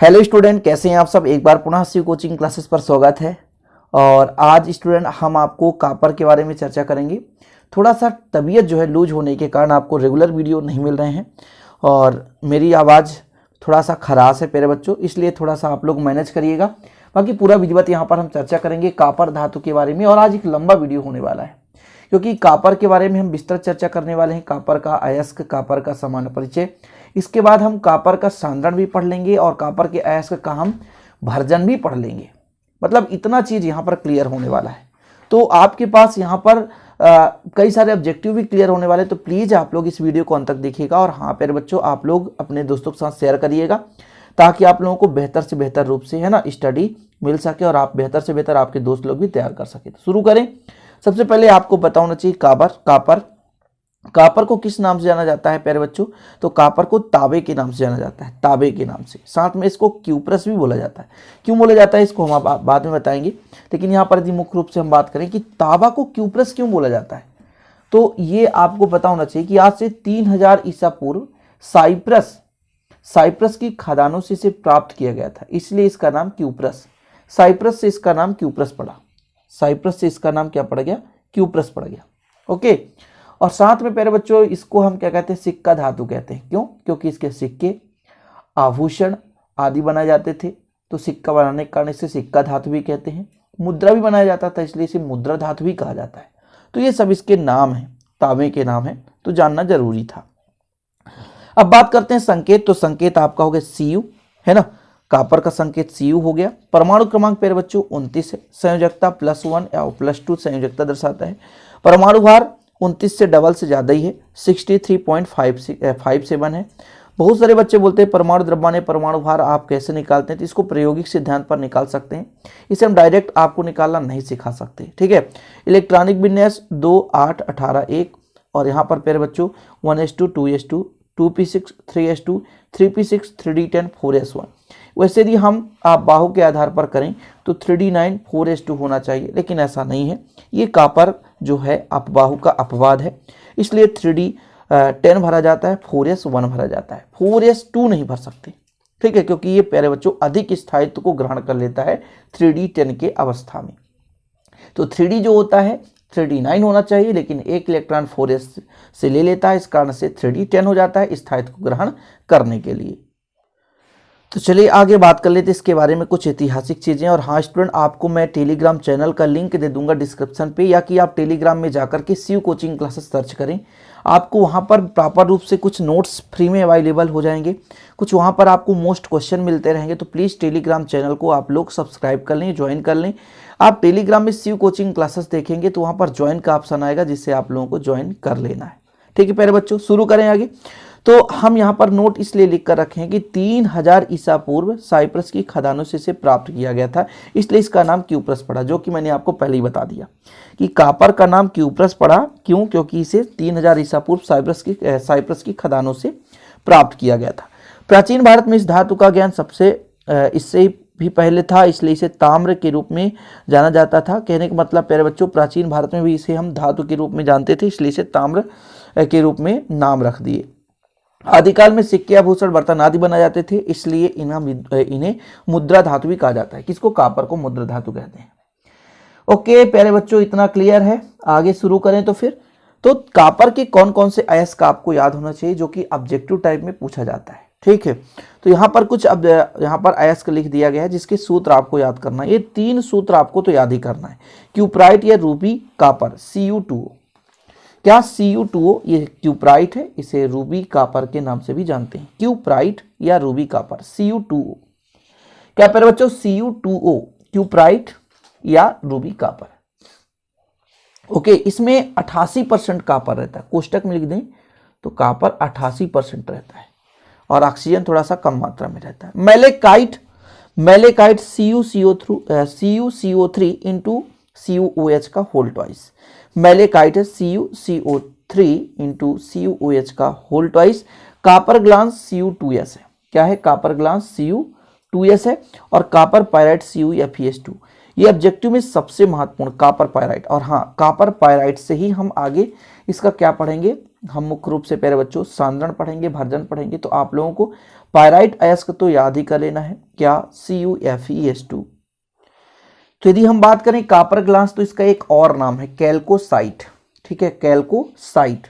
Hello student, कैसे हैं आप सब। एक बार पुनः शिव कोचिंग क्लासेस पर स्वागत है। और आज स्टूडेंट हम आपको कॉपर के बारे में चर्चा करेंगे। थोड़ा सा तबीयत जो है लूज होने के कारण आपको रेगुलर वीडियो नहीं मिल रहे हैं और मेरी आवाज़ थोड़ा सा खराश है प्यारे बच्चों, इसलिए थोड़ा सा आप लोग मैनेज करिएगा। बाकी पूरा विधिवत यहाँ पर हम चर्चा करेंगे कॉपर धातु के बारे में। और आज एक लंबा वीडियो होने वाला है क्योंकि कॉपर के बारे में हम विस्तृत चर्चा करने वाले हैं। कॉपर का अयस्क, कॉपर का सामान्य परिचय, इसके बाद हम कॉपर का सांद्रण भी पढ़ लेंगे और कॉपर के अयस्क का हम भर्जन भी पढ़ लेंगे। मतलब इतना चीज़ यहाँ पर क्लियर होने वाला है। तो आपके पास यहाँ पर कई सारे ऑब्जेक्टिव भी क्लियर होने वाले, तो प्लीज़ आप लोग इस वीडियो को अंत तक देखिएगा। और हाँ प्यारे बच्चों, आप लोग अपने दोस्तों के साथ शेयर करिएगा ताकि आप लोगों को बेहतर से बेहतर रूप से स्टडी मिल सके और आप बेहतर से बेहतर आपके दोस्त लोग भी तैयार कर सके। तो शुरू करें। सबसे पहले आपको पता होना चाहिए कॉपर को किस नाम से जाना जाता है प्यारे बच्चों। तो कॉपर को तांबे के नाम से जाना जाता है, तांबे के नाम से। साथ में इसको क्यूप्रस भी बोला जाता है। क्यों बोला जाता है इसको हम बाद में बताएंगे, लेकिन यहाँ पर यदि मुख्य रूप से हम बात करें कि तांबा को क्यूप्रस क्यों बोला जाता है, तो ये आपको पता होना चाहिए कि आज से 3000 ईसा पूर्व साइप्रस की खदानों से इसे प्राप्त किया गया था, इसलिए इसका नाम क्यूप्रस। साइप्रस से इसका नाम क्यूप्रस पड़ा, साइप्रस से इसका नाम क्या पड़ गया, क्यूप्रस पड़ गया। ओके। और साथ में प्यारे बच्चों इसको हम क्या कहते हैं, सिक्का धातु कहते हैं। क्यों? क्योंकि इसके सिक्के, आभूषण आदि बनाए जाते थे, तो सिक्का बनाने के कारण इसे सिक्का धातु भी कहते हैं। मुद्रा भी बनाया जाता था, इसलिए इसे मुद्रा धातु भी कहा जाता है। तो ये सब इसके नाम हैं, तांबे के नाम हैं, तो जानना जरूरी था। अब बात करते हैं संकेत। तो संकेत आपका हो गया Cu, है ना। कॉपर का संकेत Cu हो गया। परमाणु क्रमांक प्यारे बच्चों 29 है। संयोजकता +1 या +2 संयोजकता दर्शाता है। परमाणु भार 29 से डबल से ज़्यादा ही है, 63.57 है। बहुत सारे बच्चे बोलते हैं परमाणु द्रव्यमान परमाणु भार आप कैसे निकालते हैं, तो इसको प्रायोगिक सिद्धांत पर निकाल सकते हैं। इसे हम डायरेक्ट आपको निकालना नहीं सिखा सकते, ठीक है। इलेक्ट्रॉनिक विन्यास 2, 8, 18, 1 और यहाँ पर प्यारे बच्चों 1s2, 2s2, 2p6, 3s2, 3p6, 3d10, 4s1। वैसे यदि हम आप बाहु के आधार पर करें तो 3d9, 4s2 होना चाहिए, लेकिन ऐसा नहीं है। ये कॉपर जो है बाहु का अपवाद है, इसलिए 3d10 भरा जाता है, 4s1 भरा जाता है। 4s2 नहीं भर सकते, ठीक है, क्योंकि ये प्यारे बच्चों अधिक स्थायित्व को ग्रहण कर लेता है 3d10 के अवस्था में। तो 3d जो होता है 3d9 होना चाहिए, लेकिन एक इलेक्ट्रॉन 4s से ले लेता है, इस कारण से 3d10 हो जाता है स्थायित्व को ग्रहण करने के लिए। तो चलिए आगे बात कर लेते हैं इसके बारे में कुछ ऐतिहासिक चीज़ें। और हाँ स्टूडेंट, आपको मैं टेलीग्राम चैनल का लिंक दे दूंगा डिस्क्रिप्शन पे, या कि आप टेलीग्राम में जाकर के शिव कोचिंग क्लासेस सर्च करें। आपको वहाँ पर प्रॉपर रूप से कुछ नोट्स फ्री में अवेलेबल हो जाएंगे, कुछ वहाँ पर आपको मोस्ट क्वेश्चन मिलते रहेंगे। तो प्लीज़ टेलीग्राम चैनल को आप लोग सब्सक्राइब कर लें, ज्वाइन कर लें। आप टेलीग्राम में शिव कोचिंग क्लासेस देखेंगे तो वहाँ पर ज्वाइन का ऑप्शन आएगा, जिससे आप लोगों को ज्वाइन कर लेना है, ठीक है प्यारे बच्चों। शुरू करें आगे। तो हम यहाँ पर नोट इसलिए लिख कर रखे हैं कि 3000 ईसा पूर्व साइप्रस की खदानों से इसे प्राप्त किया गया था, इसलिए इसका नाम क्यूप्रस पड़ा, जो कि मैंने आपको पहले ही बता दिया कि कॉपर का नाम क्यूप्रस पड़ा। क्यों? क्योंकि इसे 3000 ईसा पूर्व साइप्रस की खदानों से प्राप्त किया गया था। प्राचीन भारत में इस धातु का ज्ञान इससे भी पहले था, इसलिए इसे ताम्र के रूप में जाना जाता था। कहने का मतलब प्यारे बच्चों, प्राचीन भारत में भी इसे हम धातु के रूप में जानते थे, इसलिए इसे ताम्र के रूप में नाम रख दिए। आदिकाल में सिक्के, आभूषण, बर्तन आदि बनाए जाते थे, इसलिए इन्हें मुद्रा धातु भी कहा जाता है। किसको? कॉपर को मुद्रा धातु कहते हैं। ओके प्यारे बच्चों, इतना क्लियर है। आगे शुरू करें तो फिर तो कॉपर के कौन कौन से अयस्क आपको याद होना चाहिए, जो कि ऑब्जेक्टिव टाइप में पूछा जाता है, ठीक है। तो यहाँ पर कुछ यहाँ पर अयस्क लिख दिया गया है, जिसके सूत्र आपको याद करना है। ये 3 सूत्र आपको तो याद ही करना है। क्यूप्राइट या रूबी कॉपर, Cu2O। क्या? Cu2O ये क्यूप्राइट है, इसे रूबी कॉपर के नाम से भी जानते हैं। क्यूप्राइट या रूबी कॉपर, Cu2O। क्या प्यारे बच्चों? Cu2O क्यूप्राइट या रूबी कॉपर। ओके, इसमें 88% कॉपर रहता है। कोष्टक में लिख दें तो कॉपर 88% रहता है और ऑक्सीजन थोड़ा सा कम मात्रा में रहता है। मेलेकाइट CuCO3 इंटू CuOH का होल ट्वाइस। मेलेकाइट है CuCO3 इंटू CuOH का whole twice. Copper glass Cu2S है। क्या है? कॉपर ग्लास Cu2S है। और कॉपर पायराइट CuFeS2। ये ऑब्जेक्टिव में सबसे महत्वपूर्ण कॉपर पायराइट। और हाँ, कॉपर पायराइट से ही हम आगे इसका क्या पढ़ेंगे, हम मुख्य रूप से प्यारे बच्चों सांद्रण पढ़ेंगे, भर्जन पढ़ेंगे। तो आप लोगों को पायराइट अयस्क तो याद ही कर लेना है, क्या, CuFeS2। तो यदि हम बात करें कॉपर ग्लास तो इसका एक और नाम है कैल्कोसाइट, ठीक है, कैल्कोसाइट,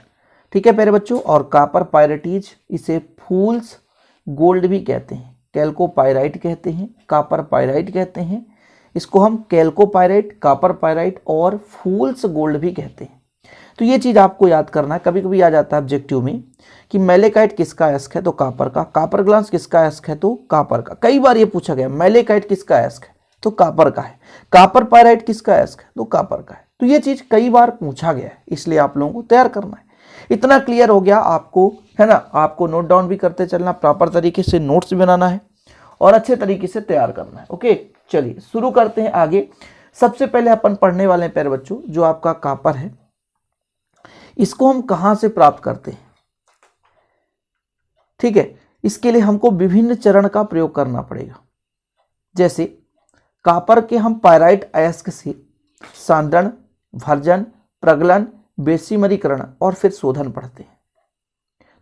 ठीक है प्यारे बच्चों। और कॉपर पायरेटीज इसे फूल्स गोल्ड भी कहते हैं, कैल्कोपायराइट कहते हैं, कॉपर पायराइट कहते हैं, इसको हम कैल्कोपायराइट, कॉपर पायराइट और फूल्स गोल्ड भी कहते हैं। तो ये चीज आपको याद करना है, कभी कभी आ जाता है ऑब्जेक्टिव में कि मैलेकाइट किसका अयस्क है, तो कॉपर का, कॉपर ग्लास किसका अयस्क है, तो कॉपर का। कई बार ये पूछा गया मैलेकाइट किसका अयस्क है, तो कॉपर का है, कॉपर पायराइट किसका अयस्क है, तो कॉपर का है। तो ये चीज कई बार पूछा गया है, इसलिए आप लोगों को तैयार करना है। इतना क्लियर हो गया आपको, है ना। आपको नोट डाउन भी करते चलना, प्रॉपर तरीके से नोट्स भी बनाना है और अच्छे तरीके से तैयार करना है। ओके, चलिए शुरू करते हैं आगे। सबसे पहले अपन पढ़ने वाले हैं प्यारे बच्चों, जो आपका कॉपर है इसको हम कहां से प्राप्त करते हैं, ठीक है। इसके लिए हमको विभिन्न चरण का प्रयोग करना पड़ेगा। जैसे कॉपर के हम पायराइट अयस्क से सांद्रण, भर्जन, प्रगलन, बेसिमरीकरण और फिर शोधन पढ़ते हैं।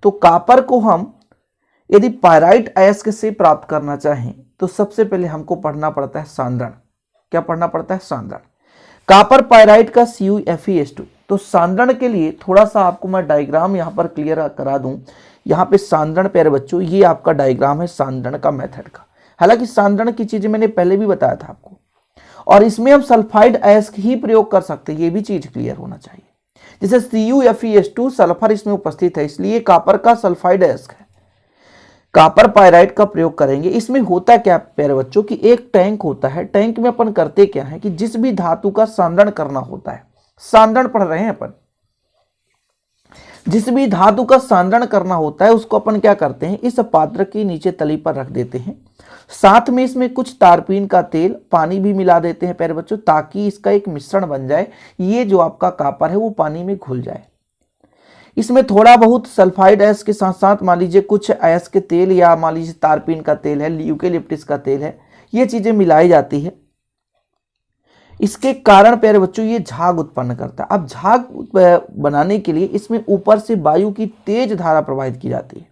तो कॉपर को हम यदि पायराइट अयस्क से प्राप्त करना चाहें तो सबसे पहले हमको पढ़ना पड़ता है सांद्रण। क्या पढ़ना पड़ता है, सांद्रण। कॉपर पायराइट का CuFeS2। तो सांद्रण के लिए थोड़ा सा आपको मैं डायग्राम यहां पर क्लियर करा दूं। यहाँ पे सांद्रण प्यारे बच्चों, ये आपका डायग्राम है सांद्रण का मेथड का। हालांकि सांद्रण की चीजें मैंने पहले भी बताया था आपको, और इसमें हम सल्फाइड अयस्क ही प्रयोग कर सकते हैं, ये भी चीज क्लियर होना चाहिए। जैसे CuFeS2 सल्फर इसमें उपस्थित है, इसलिए कॉपर का सल्फाइड अयस्क है। कॉपर पायराइट का प्रयोग करेंगे। इसमें होता क्या प्यारे बच्चों कि एक टैंक होता है, टैंक में अपन करते क्या है कि जिस भी धातु का सांद्रण करना होता है, सांद्रण पढ़ रहे हैं अपन, जिस भी धातु का सांद्रण करना होता है उसको अपन क्या करते हैं, इस पात्र के नीचे तली पर रख देते हैं। साथ में इसमें कुछ तारपीन का तेल, पानी भी मिला देते हैं प्यारे बच्चों, ताकि इसका एक मिश्रण बन जाए। ये जो आपका कॉपर है वो पानी में घुल जाए। इसमें थोड़ा बहुत सल्फाइड अयस्क के साथ साथ मान लीजिए कुछ अयस्क के तेल, या मान लीजिए तारपीन का तेल है, यूकेलिप्टिस का तेल है, ये चीजें मिलाई जाती है। इसके कारण प्यारे बच्चों ये झाग उत्पन्न करता है। अब झाग बनाने के लिए इसमें ऊपर से वायु की तेज धारा प्रवाहित की जाती है।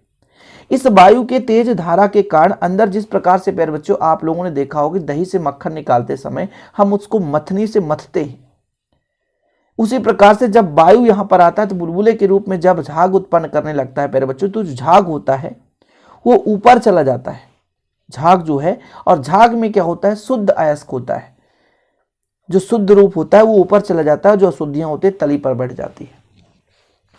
इस वायु के तेज धारा के कारण अंदर जिस प्रकार से प्यारे बच्चों आप लोगों ने देखा होगा दही से मक्खन निकालते समय हम उसको मथनी से मथते हैं, उसी प्रकार से जब वायु यहां पर आता है तो बुलबुले के रूप में जब झाग उत्पन्न करने लगता है प्यारे बच्चों, तो जो झाग होता है वो ऊपर चला जाता है, झाग जो है। और झाग में क्या होता है, शुद्ध अयस्क होता है, जो शुद्ध रूप होता है वो ऊपर चला जाता है, जो अशुद्धियां होती है तली पर बैठ जाती है।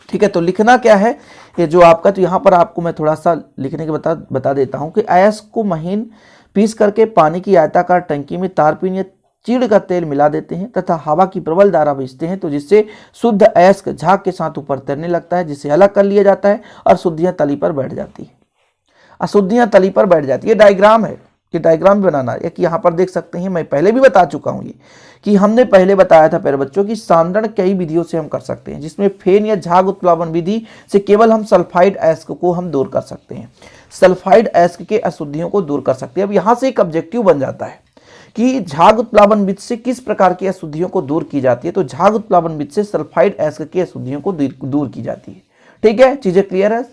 ठीक है, तो लिखना क्या है ये जो आपका, तो यहां पर आपको मैं थोड़ा सा लिखने के बता देता हूं कि अयस्क को महीन पीस करके पानी की आयताकार टंकी में तारपीन या चीड़ का तेल मिला देते हैं तथा हवा की प्रबल धारा भेजते हैं, तो जिससे शुद्ध अयस्क झाग के साथ ऊपर तैरने लगता है, जिसे अलग कर लिया जाता है और शुद्धियां तली पर बैठ जाती है, अशुद्धियां तली पर बैठ जाती है। डायग्राम है, ये डायग्राम बनाना है कि यहाँ पर देख सकते हैं, मैं पहले भी बता चुका हूँ ये कि हमने पहले बताया था प्यारे बच्चों की सांद्रण कई विधियों से हम कर सकते हैं, जिसमें फेन या झाग उत्प्लावन विधि से केवल हम सल्फाइड अयस्क को हम दूर कर सकते हैं, सल्फाइड अयस्क के अशुद्धियों को दूर कर सकते हैं। अब यहाँ से एक ऑब्जेक्टिव बन जाता है कि झाग उत्प्लावन विधि से किस प्रकार की अशुद्धियों को दूर की जाती है, तो झाग उत्प्लावन विधि से सल्फाइड अयस्क की अशुद्धियों को दूर की जाती है। ठीक है, चीजें क्लियर है।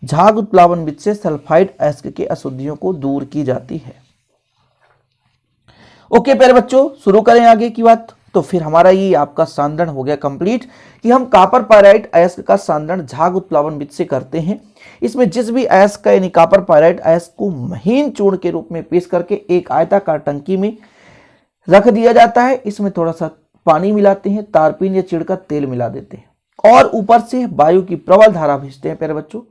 झाग उत्प्लावन विधि से सल्फाइड अयस्क के अशुद्धियों को दूर की जाती है। ओके प्यारे बच्चों, शुरू करें आगे की बात। तो फिर हमारा ये आपका सांद्रण हो गया कंप्लीट कि हम कॉपर पायराइट अयस्क का सांद्रण झाग उत्प्लावन विधि से करते हैं। इसमें जिस भी अयस्क का यानी कॉपर पायराइट अयस्क को महीन चूर्ण के रूप में पीस करके एक आयताकार टंकी में रख दिया जाता है। इसमें थोड़ा सा पानी मिलाते हैं, तारपीन या चिड़ का तेल मिला देते हैं और ऊपर से वायु की प्रबल धारा भेजते हैं प्यारे बच्चों।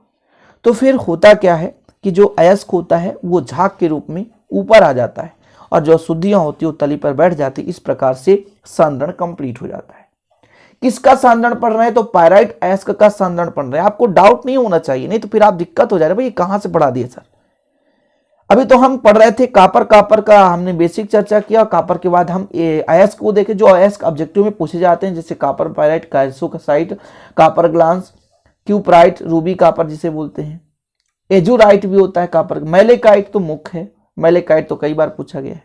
तो फिर होता क्या है कि जो अयस्क होता है वो झाग के रूप में ऊपर आ जाता है और जो अशुद्धियां होती है वो तली पर बैठ जाती है। इस प्रकार से सांद्रण कंप्लीट हो जाता है। किसका सांद्रण पढ़ रहे हैं, तो पायराइट अयस्क का सांद्रण पढ़ रहे हैं। आपको डाउट नहीं होना चाहिए, नहीं तो फिर आप दिक्कत हो जा रहे भाई ये कहां से पढ़ा दिए सर। अभी तो हम पढ़ रहे थे कॉपर का हमने बेसिक चर्चा किया, कॉपर के बाद हम अयस्क को देखे जो अयस्क ऑब्जेक्टिव में पूछे जाते हैं, जैसे copper pyrite, chalcocite, copper glass, cuprite, ruby copper जिसे बोलते हैं, एजुराइट भी होता है कॉपर, मैलेकाइट तो मुख्य है, मैलेकाइट तो कई बार पूछा गया है।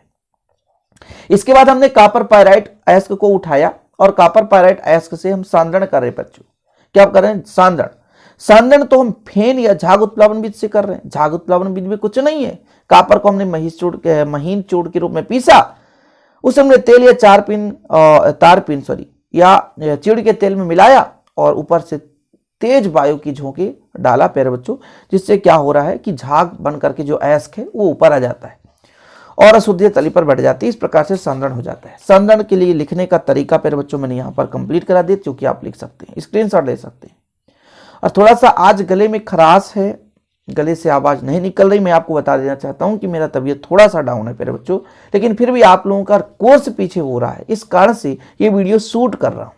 इसके बाद हमने कॉपर पायराइट अयस्क को उठाया और कॉपर पायराइट अयस्क से हम सांद्रण कर रहे बच्चों। क्या कर रहे हैं, सांद्रण। संदन तो हम फेन या झाग उत्प्लावन बीज से कर रहे हैं। झाग उत्प्लावन बीज में कुछ नहीं है, कापर को हमने महीन चूर्ण के रूप में पीसा, उसे हमने तेल या तारपीन या चिड़ के तेल में मिलाया और ऊपर से तेज वायु की झोंके डाला प्यारे बच्चों, जिससे क्या हो रहा है कि झाग बन करके जो अयस्क है वो ऊपर आ जाता है और अशुद्धियां तली पर बैठ जाती है। इस प्रकार से संदन हो जाता है। संदन के लिए लिखने का तरीका प्यारे बच्चों मैंने यहाँ पर कंप्लीट करा दिया, क्योंकि आप लिख सकते हैं, स्क्रीनशॉट ले सकते हैं। और थोड़ा सा आज गले में खराश है, गले से आवाज नहीं निकल रही। मैं आपको बता देना चाहता हूं कि मेरा तबीयत थोड़ा सा डाउन है प्यारे बच्चों, लेकिन फिर भी आप लोगों का कोर्स पीछे हो रहा है, इस कारण से ये वीडियो शूट कर रहा हूं।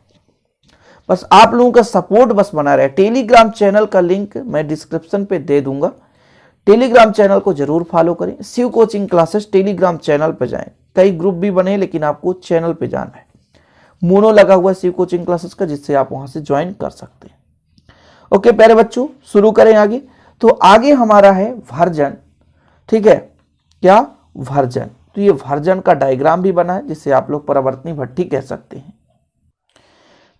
बस आप लोगों का सपोर्ट बस बना रहे। टेलीग्राम चैनल का लिंक मैं डिस्क्रिप्शन पे दे दूंगा, टेलीग्राम चैनल को जरूर फॉलो करें। Shiv coaching classes telegram channel पे जाएं, कई ग्रुप भी बने, लेकिन आपको चैनल पे जाना है। मोनो लगा हुआ है शिव कोचिंग क्लासेस का, जिससे आप वहां से ज्वाइन कर सकते हैं। ओके प्यारे बच्चों, शुरू करें आगे। तो आगे हमारा है वर्जन, ठीक है, क्या वर्जन। तो ये वर्जन का डायग्राम भी बना है, जिसे आप लोग परावर्तनी भट्ठी कह सकते हैं।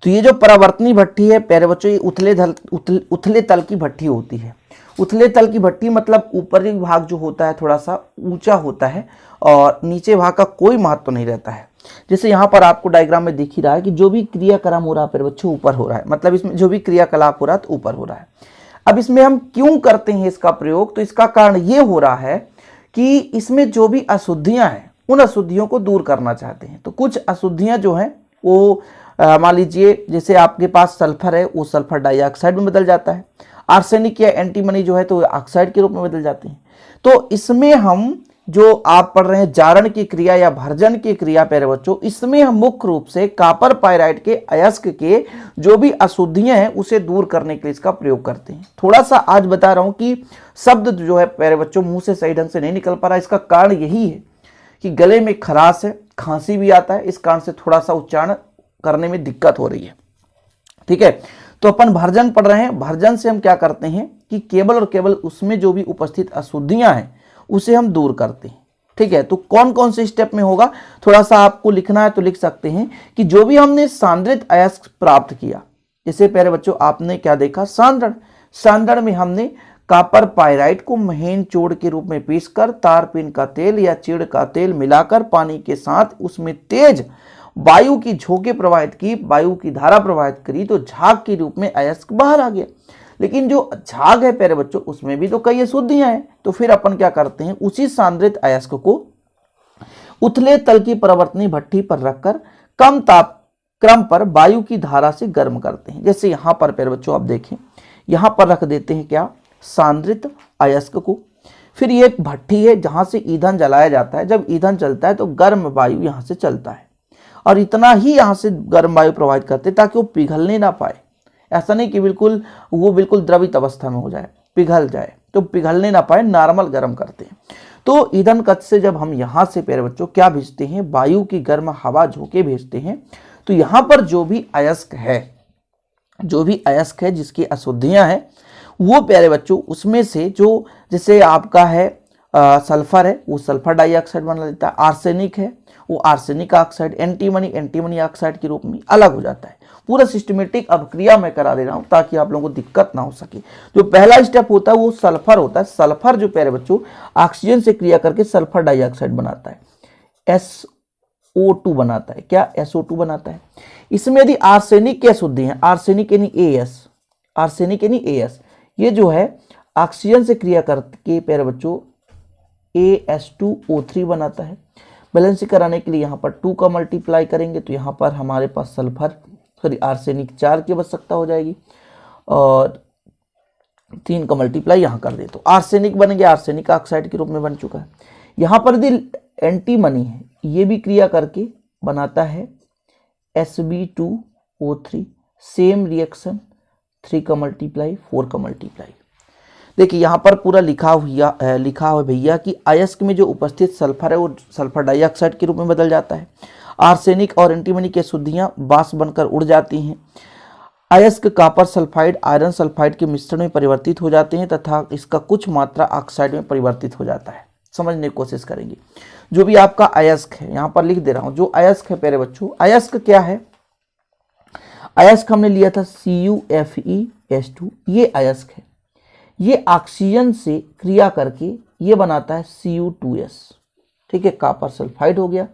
तो ये जो परावर्तनी भट्ठी है प्यारे बच्चों, ये उथले तल की भट्ठी होती है। उथले तल की भट्ठी मतलब ऊपरी भाग जो होता है थोड़ा सा ऊंचा होता है और नीचे भाग का कोई महत्व नहीं रहता है। जैसे यहाँ पर आपको डायग्राम में दिख ही रहा है कि जो भी क्रियाक्रम हो रहा है प्यारे बच्चों ऊपर हो रहा है, मतलब इसमें जो भी क्रियाकलाप हो रहा है तो ऊपर हो रहा है। अब इसमें हम क्यों करते हैं इसका प्रयोग, तो इसका कारण ये हो रहा है कि इसमें जो भी अशुद्धियां हैं उन अशुद्धियों को दूर करना चाहते हैं। तो कुछ अशुद्धियां जो हैं वो मान लीजिए जैसे आपके पास सल्फर है, वो सल्फर डाइऑक्साइड में बदल जाता है। आर्सेनिक या एंटीमनी जो है तो ऑक्साइड के रूप में बदल जाते हैं। तो इसमें हम जो आप पढ़ रहे हैं जारण की क्रिया या भर्जन की क्रिया प्यारे बच्चों, इसमें हम मुख्य रूप से कॉपर पाइराइट के अयस्क के जो भी अशुद्धियां हैं उसे दूर करने के लिए इसका प्रयोग करते हैं। थोड़ा सा आज बता रहा हूं कि शब्द जो है प्यारे बच्चों मुंह से सही ढंग से नहीं निकल पा रहा। इसका कारण यही है कि गले में खराश है, खांसी भी आता है, इस कारण से थोड़ा सा उच्चारण करने में दिक्कत हो रही है। ठीक है, तो अपन भर्जन पढ़ रहे हैं। भर्जन से हम क्या करते हैं कि केवल और केवल उसमें जो भी उपस्थित अशुद्धियां हैं उसे हम दूर करते हैं। ठीक है, तो कौन कौन से स्टेप में होगा थोड़ा सा आपको लिखना है तो लिख सकते हैं कि जो भी हमने सांद्रित अयस्क प्राप्त किया, जैसे प्यारे बच्चों आपने क्या देखा, सांद्रण में हमने कॉपर पाइराइट को महीन चूर्ण के रूप में पीसकर तारपीन का तेल या चिड़ का तेल मिलाकर पानी के साथ उसमें तेज वायु की झोंके प्रवाहित की, वायु की धारा प्रवाहित करी, तो झाग के रूप में अयस्क बाहर आ गया। लेकिन जो झाग है प्यारे बच्चों उसमें भी तो कई अशुद्धियां हैं। तो फिर अपन क्या करते हैं, उसी सांद्रित अयस्क को उथले तल की परावर्तनी भट्ठी पर रखकर कम तापक्रम पर वायु की धारा से गर्म करते हैं। जैसे यहां पर प्यारे बच्चों आप देखें, यहां पर रख देते हैं क्या, सांद्रित अयस्क को। फिर ये एक भट्ठी है जहां से ईंधन जलाया जाता है। जब ईंधन चलता है तो गर्म वायु यहां से चलता है और इतना ही यहां से गर्म वायु प्रवाहित करते हैं ताकि वो पिघलने ना पाए। ऐसा नहीं कि वो बिल्कुल द्रवित अवस्था में हो जाए, पिघल जाए, तो पिघलने ना पाए, नॉर्मल गर्म करते हैं। तो ईंधन कक्ष से जब हम यहां से प्यारे बच्चों क्या भेजते हैं, वायु की गर्म हवा झोंके भेजते हैं, तो यहां पर जो भी अयस्क है जिसकी अशुद्धियां हैं वो प्यारे बच्चों उसमें से जो जैसे आपका है सल्फर है वो सल्फर डाइऑक्साइड बना देता है, आर्सेनिक है वो आर्सेनिक ऑक्साइड, एंटीमनी ऑक्साइड के रूप में अलग हो जाता है। पूरा सिस्टमेटिक अभिक्रिया मैं करा दे रहा हूं ताकि आप लोगों को दिक्कत ना हो सके। जो पहला स्टेप होता है वो सल्फर होता है। सल्फर जो प्यारे बच्चों ऑक्सीजन से क्रिया करके सल्फर डाइऑक्साइड बनाता है, SO2 बनाता है। क्या SO2 बनाता है। इसमें यदि आर्सेनिक की अशुद्धि है, आर्सेनिक यानी AS, ये जो है ऑक्सीजन से क्रिया करके प्यारे बच्चों AS2O3 बनाता है। बैलेंसिंग कराने के लिए यहाँ पर 2 का मल्टीप्लाई करेंगे तो यहाँ पर हमारे पास आर्सेनिक 4 की आवश्यकता हो जाएगी और 3 का मल्टीप्लाई यहाँ कर दे तो आर्सेनिक बन गया, आर्सेनिक ऑक्साइड के रूप में बन चुका है। यहाँ पर यदि एंटीमनी है ये भी क्रिया करके बनाता है Sb2O3, सेम रिएक्शन, 3 का मल्टीप्लाई 4 का मल्टीप्लाई। देखिए यहाँ पर पूरा लिखा हुआ भैया कि अयस्क में जो उपस्थित सल्फर है वो सल्फर डाइऑक्साइड के रूप में बदल जाता है। आर्सेनिक और एंटीमनी की अशुद्धियां बाष्प बनकर उड़ जाती हैं। अयस्क कॉपर सल्फाइड आयरन सल्फाइड के मिश्रण में परिवर्तित हो जाते हैं तथा इसका कुछ मात्रा ऑक्साइड में परिवर्तित हो जाता है। समझने की कोशिश करेंगे। जो भी आपका अयस्क है यहाँ पर लिख दे रहा हूं, जो अयस्क है प्यारे बच्चों, अयस्क क्या है, अयस्क हमने लिया था CuFeS2, ये अयस्क है, ये ऑक्सीजन से क्रिया करके ये बनाता है Cu2S, ठीक है, कॉपर सल्फाइड हो गया।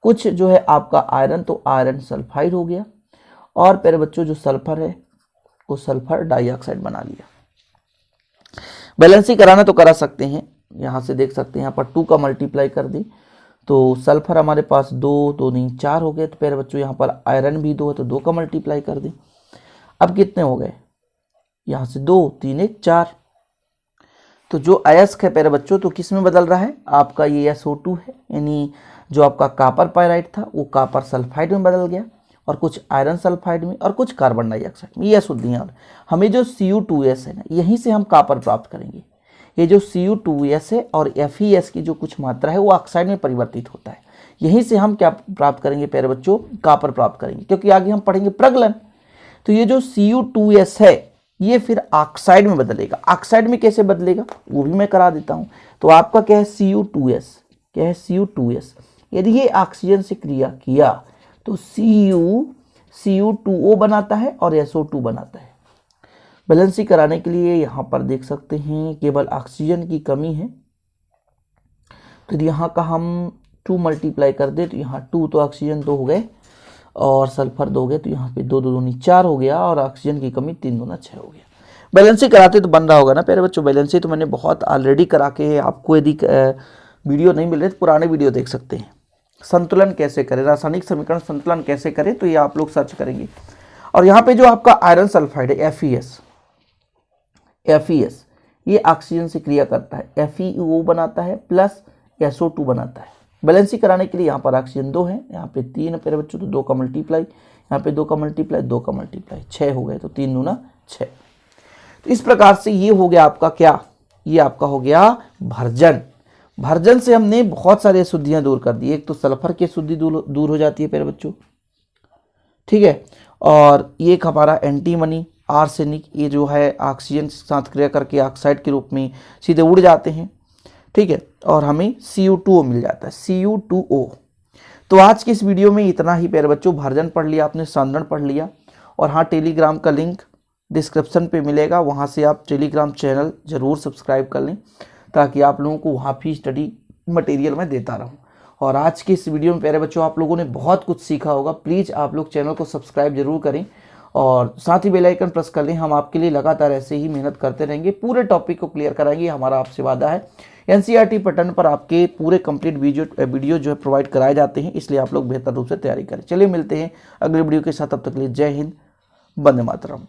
कुछ जो है आपका आयरन, तो आयरन सल्फाइड हो गया, और प्यारे बच्चों जो सल्फर है वो सल्फर डाइऑक्साइड बना लिया। बैलेंसिंग कराना तो करा सकते हैं, यहाँ से देख सकते हैं, यहाँ पर 2 का मल्टीप्लाई कर दी तो सल्फर हमारे पास 2 2 नहीं 4 हो गए। तो प्यारे बच्चों यहाँ पर आयरन भी 2 है तो 2 का मल्टीप्लाई कर दी। अब कितने हो गए, यहाँ से 2 3 1 4। तो जो अयस्क है प्यारे बच्चों तो किस में बदल रहा है, आपका ये SO2 है, यानी जो आपका कॉपर पायराइड था वो कॉपर सल्फाइड में बदल गया, और कुछ आयरन सल्फाइड में, और कुछ कार्बन डाइऑक्साइड में, ये अशुद्धियाँ। हमें जो Cu2S है ना, यहीं से हम कॉपर प्राप्त करेंगे। ये जो Cu2S है और FeS की जो कुछ मात्रा है वो ऑक्साइड में परिवर्तित होता है, यहीं से हम क्या प्राप्त करेंगे प्यारे बच्चों, कॉपर प्राप्त करेंगे, क्योंकि आगे हम पढ़ेंगे प्रगलन। तो ये जो Cu2S है ये फिर ऑक्साइड में बदलेगा। ऑक्साइड में कैसे बदलेगा वो भी मैं करा देता हूँ। तो आपका क्या है Cu2S, क्या है Cu2S, यदि ये ऑक्सीजन से क्रिया किया तो Cu2O बनाता है और SO2 बनाता है। बैलेंसिंग कराने के लिए यहाँ पर देख सकते हैं केवल ऑक्सीजन की कमी है, तो यहाँ का हम 2 मल्टीप्लाई कर दे तो यहाँ 2 तो ऑक्सीजन 2 हो गए और सल्फर 2 हो गए, तो यहाँ पे 2 2 दूनी 4 हो गया, और ऑक्सीजन की कमी 3 दूना 6 हो गया। बैलेंसिंग कराते तो बन रहा होगा ना प्यारे बच्चों। बैलेंसिंग तो मैंने बहुत ऑलरेडी करा के, आपको यदि वीडियो नहीं मिल रहे तो पुराने वीडियो देख सकते हैं। संतुलन कैसे करें, रासायनिक समीकरण संतुलन कैसे करें, तो ये आप लोग सर्च करेंगे। और यहाँ पे जो आपका आयरन सल्फाइड है FeS, ये ऑक्सीजन से क्रिया करता है, FeO बनाता है प्लस SO2 बनाता है। बैलेंसिंग कराने के लिए यहाँ पर ऑक्सीजन 2 है, यहाँ पे 3 है प्यारे बच्चों, तो 2 का मल्टीप्लाई, यहाँ पे 2 का मल्टीप्लाई 2 का मल्टीप्लाई 6 हो गए, तो 3 दूना 6। तो इस प्रकार से ये हो गया आपका क्या, ये आपका हो गया भर्जन। भर्जन से हमने बहुत सारी अशुद्धियां दूर कर दी। एक तो सल्फर की अशुद्धि दूर हो जाती है प्यारे बच्चों, ठीक है, और ये एक हमारा एंटीमनी आर्सेनिक, ये जो है ऑक्सीजन के साथ क्रिया करके ऑक्साइड के रूप में सीधे उड़ जाते हैं, ठीक है, और हमें Cu2O मिल जाता है, Cu2O। तो आज की इस वीडियो में इतना ही प्यारे बच्चों। भर्जन पढ़ लिया आपने, सांद्रण पढ़ लिया, और हाँ टेलीग्राम का लिंक डिस्क्रिप्शन पे मिलेगा, वहाँ से आप टेलीग्राम चैनल ज़रूर सब्सक्राइब कर लें ताकि आप लोगों को वहाँ भी स्टडी मटेरियल में देता रहूँ। और आज की इस वीडियो में प्यारे बच्चों आप लोगों ने बहुत कुछ सीखा होगा। प्लीज़ आप लोग चैनल को सब्सक्राइब जरूर करें और साथ ही बेल आइकन प्रेस कर लें। हम आपके लिए लगातार ऐसे ही मेहनत करते रहेंगे, पूरे टॉपिक को क्लियर कराएंगे, हमारा आपसे वादा है। NCERT पैटर्न पर आपके पूरे कंप्लीट वीडियो जो है प्रोवाइड कराए जाते हैं, इसलिए आप लोग बेहतर रूप से तैयारी करें। चलिए मिलते हैं अगले वीडियो के साथ, तब तक के लिए जय हिंद, वंदे मातरम।